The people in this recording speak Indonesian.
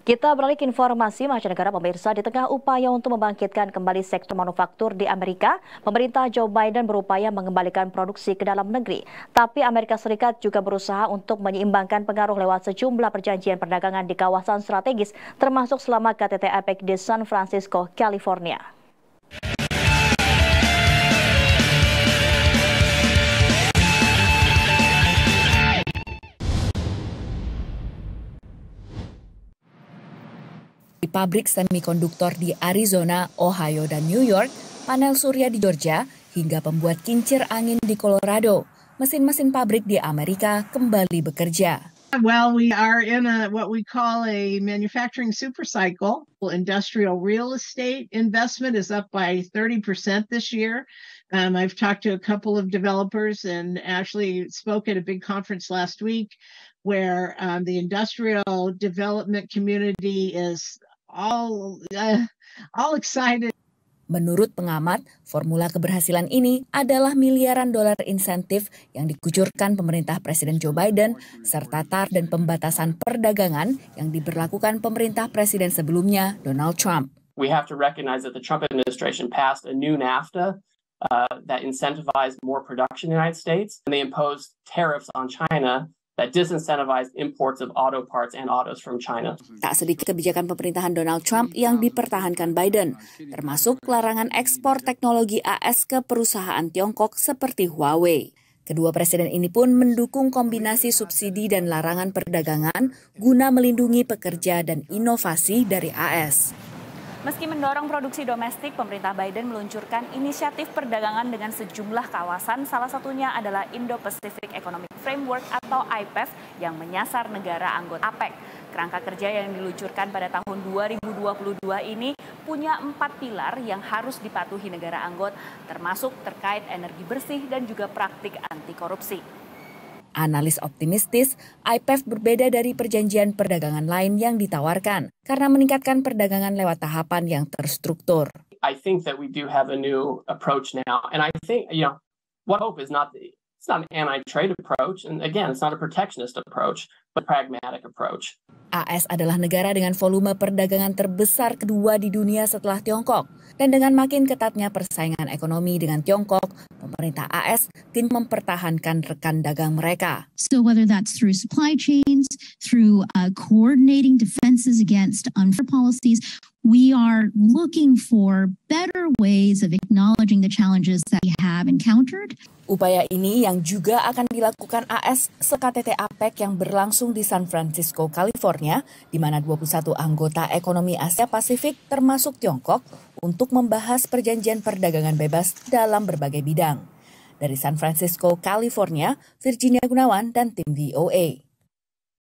Kita beralih ke informasi mancanegara pemirsa. Di tengah upaya untuk membangkitkan kembali sektor manufaktur di Amerika, pemerintah Joe Biden berupaya mengembalikan produksi ke dalam negeri. Tapi Amerika Serikat juga berusaha untuk menyeimbangkan pengaruh lewat sejumlah perjanjian perdagangan di kawasan strategis, termasuk selama KTT APEC di San Francisco, California. Di pabrik semikonduktor di Arizona, Ohio, dan New York, panel surya di Georgia, hingga pembuat kincir angin di Colorado, mesin-mesin pabrik di Amerika kembali bekerja. Well, we are in what we call a manufacturing supercycle. Industrial real estate investment is up by 30% this year. I've talked to a couple of developers and actually spoke at a big conference last week where the industrial development community is all excited. Menurut pengamat, formula keberhasilan ini adalah miliaran dolar insentif yang dikucurkan pemerintah Presiden Joe Biden, serta tarif dan pembatasan perdagangan yang diberlakukan pemerintah Presiden sebelumnya, Donald Trump. We have to recognize that the Trump administration passed a new NAFTA that incentivized more production in the United States, and they imposed tariffs on China that disincentivized imports of auto parts and autos from China. Tak sedikit kebijakan pemerintahan Donald Trump yang dipertahankan Biden, termasuk larangan ekspor teknologi AS ke perusahaan Tiongkok seperti Huawei. Kedua presiden ini pun mendukung kombinasi subsidi dan larangan perdagangan guna melindungi pekerja dan inovasi dari AS. Meski mendorong produksi domestik, pemerintah Biden meluncurkan inisiatif perdagangan dengan sejumlah kawasan, salah satunya adalah Indo-Pacific Economic Framework atau IPEF yang menyasar negara anggota APEC. Kerangka kerja yang diluncurkan pada tahun 2022 ini punya 4 pilar yang harus dipatuhi negara anggota, termasuk terkait energi bersih dan juga praktik anti korupsi. Analis optimistis, IPEF berbeda dari perjanjian perdagangan lain yang ditawarkan karena meningkatkan perdagangan lewat tahapan yang terstruktur. I think that we do have a new approach now, and I think what hope is it's not an anti-trade approach, and again, it's not a protectionist approach, but a pragmatic approach. AS adalah negara dengan volume perdagangan terbesar kedua di dunia setelah Tiongkok. Dan dengan makin ketatnya persaingan ekonomi dengan Tiongkok, pemerintah AS kini mempertahankan rekan dagang mereka. So whether that's through supply chains, through coordinating defenses against unfair policies, we are looking for better ways of acknowledging the challenges that we have encountered. Upaya ini yang juga akan dilakukan AS se-KTT APEC yang berlangsung di San Francisco, California, di mana 21 anggota ekonomi Asia Pasifik termasuk Tiongkok untuk membahas perjanjian perdagangan bebas dalam berbagai bidang. Dari San Francisco, California, Virginia Gunawan dan tim VOA.